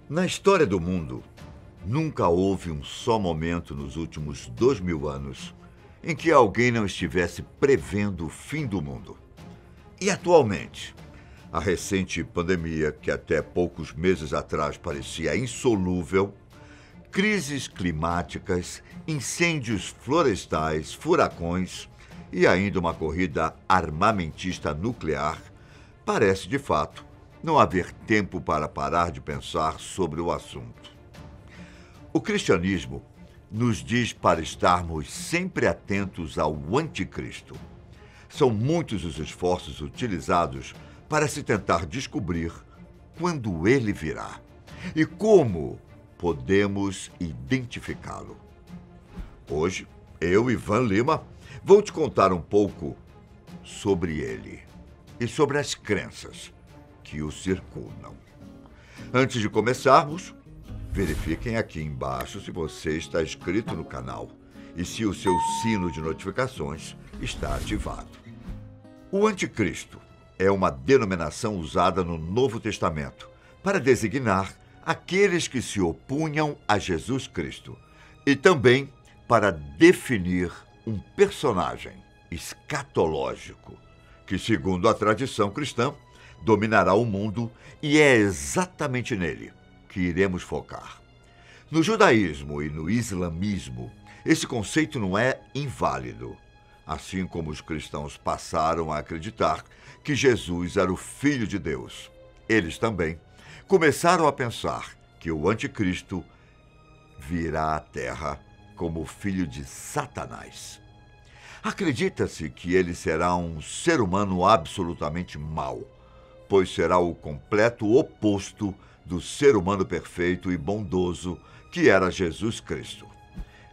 Na história do mundo, nunca houve um só momento nos últimos 2000 anos em que alguém não estivesse prevendo o fim do mundo. E atualmente, a recente pandemia, que até poucos meses atrás parecia insolúvel, crises climáticas, incêndios florestais, furacões e ainda uma corrida armamentista nuclear, parece de fato não haver tempo para parar de pensar sobre o assunto. O cristianismo nos diz para estarmos sempre atentos ao anticristo. São muitos os esforços utilizados para se tentar descobrir quando ele virá e como podemos identificá-lo. Hoje, eu, Ivan Lima, vou te contar um pouco sobre ele e sobre as crenças que o circundam. Antes de começarmos, verifiquem aqui embaixo se você está inscrito no canal e se o seu sino de notificações está ativado. O anticristo é uma denominação usada no Novo Testamento para designar aqueles que se opunham a Jesus Cristo e também para definir um personagem escatológico que, segundo a tradição cristã, dominará o mundo, e é exatamente nele que iremos focar. No judaísmo e no islamismo, esse conceito não é inválido, assim como os cristãos passaram a acreditar que Jesus era o Filho de Deus. Eles também começaram a pensar que o anticristo virá à Terra como filho de Satanás. Acredita-se que ele será um ser humano absolutamente mau, pois será o completo oposto do ser humano perfeito e bondoso que era Jesus Cristo.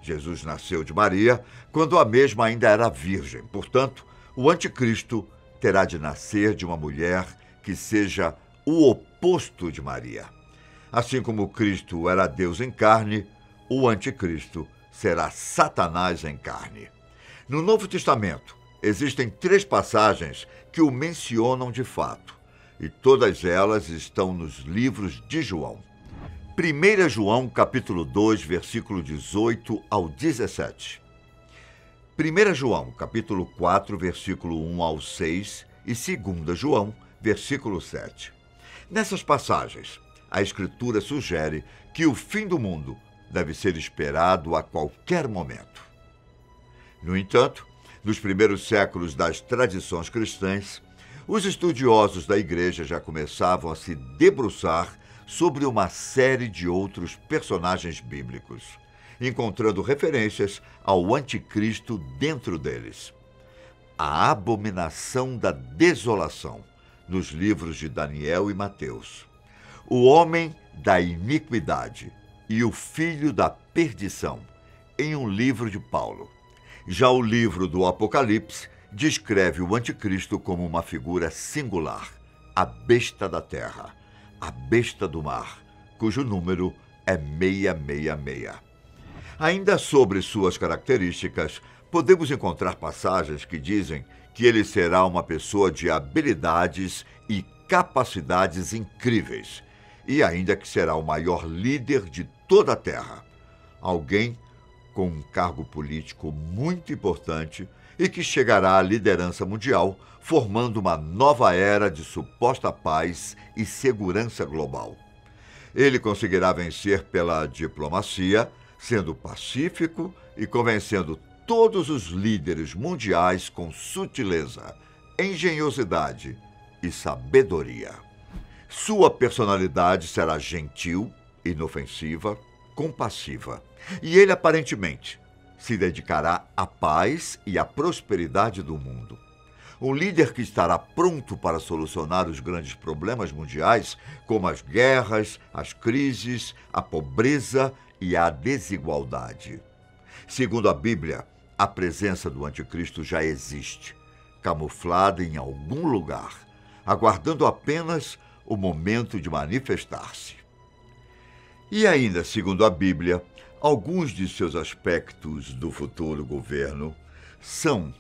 Jesus nasceu de Maria quando a mesma ainda era virgem. Portanto, o anticristo terá de nascer de uma mulher que seja o oposto de Maria. Assim como Cristo era Deus em carne, o anticristo será Satanás em carne. No Novo Testamento, existem 3 passagens que o mencionam de fato, e todas elas estão nos livros de João. 1 João, capítulo 2, versículo 18 ao 17. 1 João, capítulo 4, versículo 1 ao 6 e 2 João, versículo 7. Nessas passagens, a Escritura sugere que o fim do mundo deve ser esperado a qualquer momento. No entanto, nos primeiros séculos das tradições cristãs, os estudiosos da Igreja já começavam a se debruçar sobre uma série de outros personagens bíblicos, encontrando referências ao anticristo dentro deles. A abominação da desolação, nos livros de Daniel e Mateus. O homem da iniquidade e o filho da perdição, em um livro de Paulo. Já o livro do Apocalipse descreve o anticristo como uma figura singular, a besta da terra, a besta do mar, cujo número é 666. Ainda sobre suas características, podemos encontrar passagens que dizem que ele será uma pessoa de habilidades e capacidades incríveis, e ainda que será o maior líder de toda a terra, alguém com um cargo político muito importante e que chegará à liderança mundial, formando uma nova era de suposta paz e segurança global. Ele conseguirá vencer pela diplomacia, sendo pacífico e convencendo todos os líderes mundiais com sutileza, engenhosidade e sabedoria. Sua personalidade será gentil, inofensiva, compassiva, e ele aparentemente se dedicará à paz e à prosperidade do mundo. Um líder que estará pronto para solucionar os grandes problemas mundiais, como as guerras, as crises, a pobreza e a desigualdade. Segundo a Bíblia, a presença do anticristo já existe, camuflada em algum lugar, aguardando apenas o momento de manifestar-se. E ainda, segundo a Bíblia, alguns de seus aspectos do futuro governo são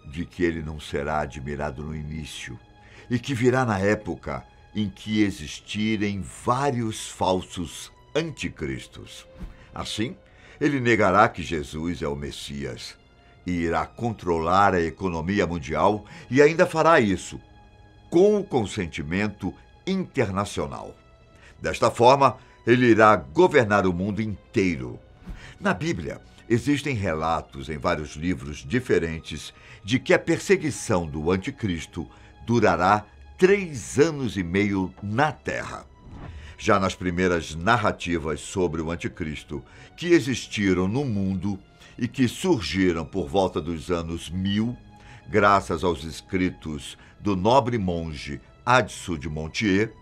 de que ele não será admirado no início e que virá na época em que existirem vários falsos anticristos. Assim, ele negará que Jesus é o Messias e irá controlar a economia mundial e ainda fará isso com o consentimento internacional. Desta forma, ele irá governar o mundo inteiro. Na Bíblia, existem relatos em vários livros diferentes de que a perseguição do anticristo durará 3 anos e meio na Terra. Já nas primeiras narrativas sobre o anticristo que existiram no mundo e que surgiram por volta dos anos 1000, graças aos escritos do nobre monge Adso de Montier,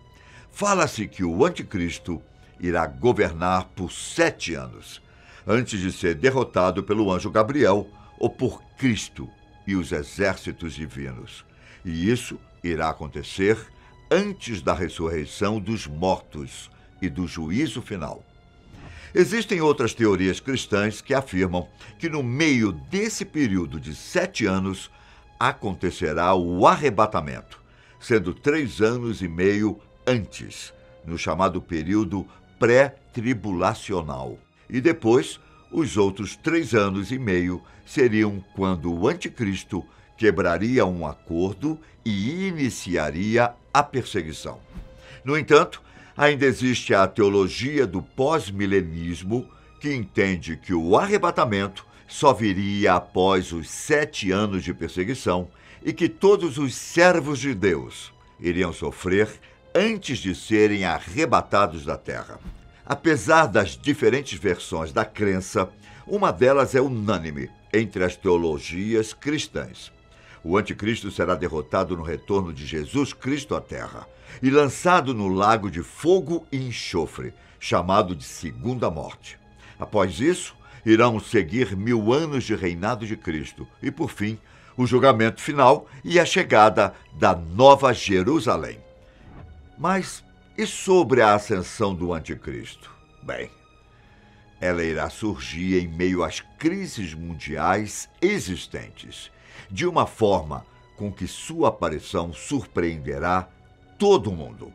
fala-se que o anticristo irá governar por 7 anos, antes de ser derrotado pelo anjo Gabriel ou por Cristo e os exércitos divinos. E isso irá acontecer antes da ressurreição dos mortos e do juízo final. Existem outras teorias cristãs que afirmam que no meio desse período de 7 anos acontecerá o arrebatamento, sendo 3 anos e meio antes, no chamado período pré-tribulacional. E depois, os outros 3 anos e meio seriam quando o anticristo quebraria um acordo e iniciaria a perseguição. No entanto, ainda existe a teologia do pós-milenismo, que entende que o arrebatamento só viria após os 7 anos de perseguição e que todos os servos de Deus iriam sofrer antes de serem arrebatados da terra. Apesar das diferentes versões da crença, uma delas é unânime entre as teologias cristãs. O anticristo será derrotado no retorno de Jesus Cristo à Terra e lançado no lago de fogo e enxofre, chamado de Segunda Morte. Após isso, irão seguir 1000 anos de reinado de Cristo e, por fim, o julgamento final e a chegada da Nova Jerusalém. Mas e sobre a ascensão do anticristo? Bem, ela irá surgir em meio às crises mundiais existentes, de uma forma com que sua aparição surpreenderá todo mundo.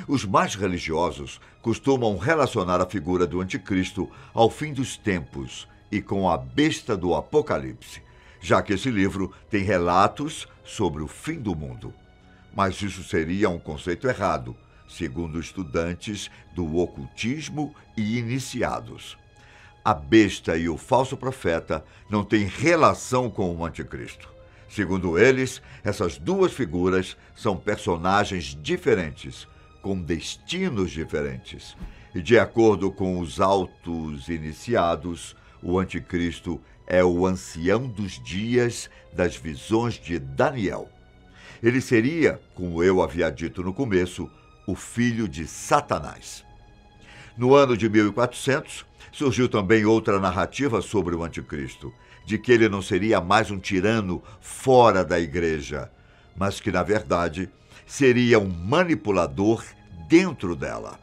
Os mais religiosos costumam relacionar a figura do anticristo ao fim dos tempos e com a besta do Apocalipse, já que esse livro tem relatos sobre o fim do mundo. Mas isso seria um conceito errado, segundo estudantes do ocultismo e iniciados. A besta e o falso profeta não têm relação com o anticristo. Segundo eles, essas duas figuras são personagens diferentes, com destinos diferentes. E de acordo com os autos iniciados, o anticristo é o ancião dos dias das visões de Daniel. Ele seria, como eu havia dito no começo, o filho de Satanás. No ano de 1400, surgiu também outra narrativa sobre o anticristo, de que ele não seria mais um tirano fora da igreja, mas que, na verdade, seria um manipulador dentro dela.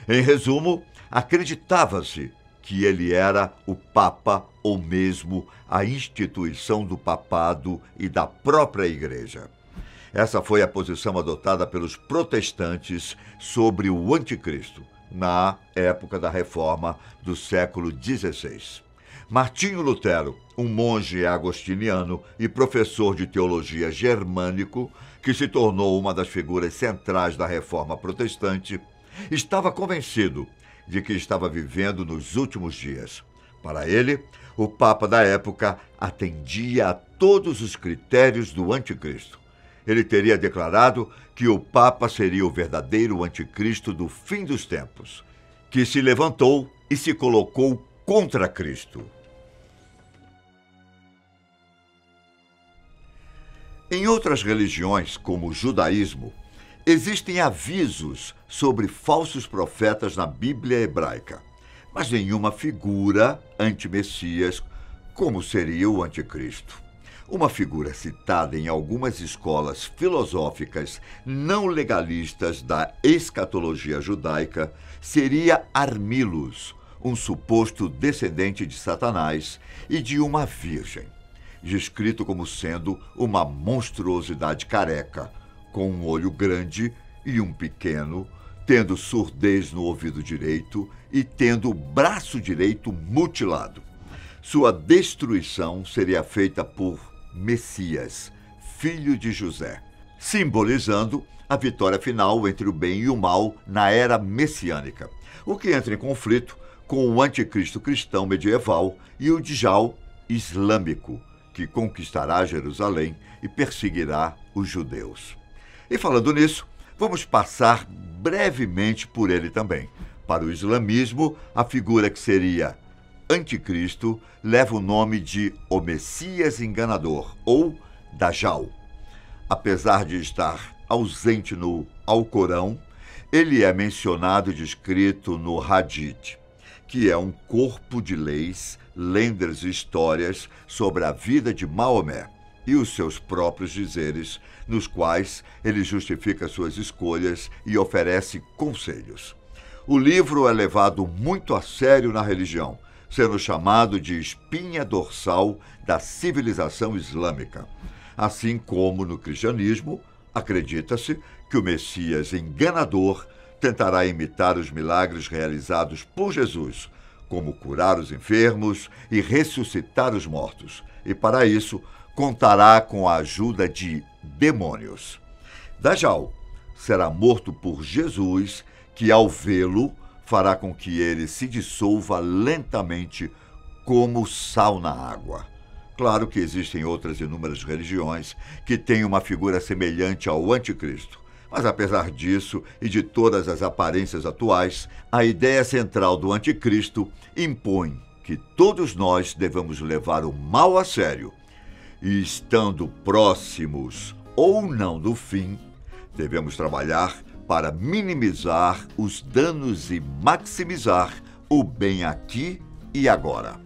Em resumo, acreditava-se que ele era o Papa ou mesmo a instituição do papado e da própria igreja. Essa foi a posição adotada pelos protestantes sobre o anticristo, na época da Reforma do século XVI. Martinho Lutero, um monge agostiniano e professor de teologia germânico, que se tornou uma das figuras centrais da Reforma protestante, estava convencido de que estava vivendo nos últimos dias. Para ele, o Papa da época atendia a todos os critérios do anticristo. Ele teria declarado que o Papa seria o verdadeiro anticristo do fim dos tempos, que se levantou e se colocou contra Cristo. Em outras religiões, como o judaísmo, existem avisos sobre falsos profetas na Bíblia hebraica, mas nenhuma figura anti-messias como seria o anticristo. Uma figura citada em algumas escolas filosóficas não legalistas da escatologia judaica seria Armilos, um suposto descendente de Satanás e de uma virgem, descrito como sendo uma monstruosidade careca, com um olho grande e um pequeno, tendo surdez no ouvido direito e tendo o braço direito mutilado. Sua destruição seria feita por Messias, filho de José, simbolizando a vitória final entre o bem e o mal na era messiânica, o que entra em conflito com o anticristo cristão medieval e o Dajjal islâmico, que conquistará Jerusalém e perseguirá os judeus. E falando nisso, vamos passar brevemente por ele também. Para o islamismo, a figura que seria anticristo leva o nome de o Messias enganador, ou Dajjal. Apesar de estar ausente no Alcorão, ele é mencionado e descrito no Hadith, que é um corpo de leis, lendas e histórias sobre a vida de Maomé e os seus próprios dizeres, nos quais ele justifica suas escolhas e oferece conselhos. O livro é levado muito a sério na religião, sendo chamado de espinha dorsal da civilização islâmica. Assim como no cristianismo, acredita-se que o Messias enganador tentará imitar os milagres realizados por Jesus, como curar os enfermos e ressuscitar os mortos, e para isso contará com a ajuda de demônios. Dajjal será morto por Jesus, que ao vê-lo fará com que ele se dissolva lentamente como sal na água. Claro que existem outras inúmeras religiões que têm uma figura semelhante ao anticristo. Mas apesar disso e de todas as aparências atuais, a ideia central do anticristo impõe que todos nós devemos levar o mal a sério. E estando próximos ou não do fim, devemos trabalhar para minimizar os danos e maximizar o bem aqui e agora.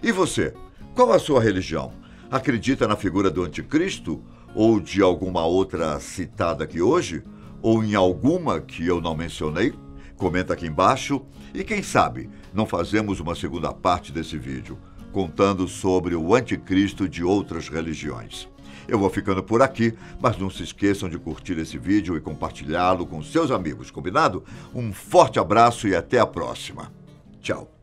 E você? Qual a sua religião? Acredita na figura do anticristo? Ou de alguma outra citada aqui hoje? Ou em alguma que eu não mencionei? Comenta aqui embaixo e quem sabe não fazemos uma segunda parte desse vídeo, contando sobre o anticristo de outras religiões. Eu vou ficando por aqui, mas não se esqueçam de curtir esse vídeo e compartilhá-lo com seus amigos, combinado? Um forte abraço e até a próxima. Tchau.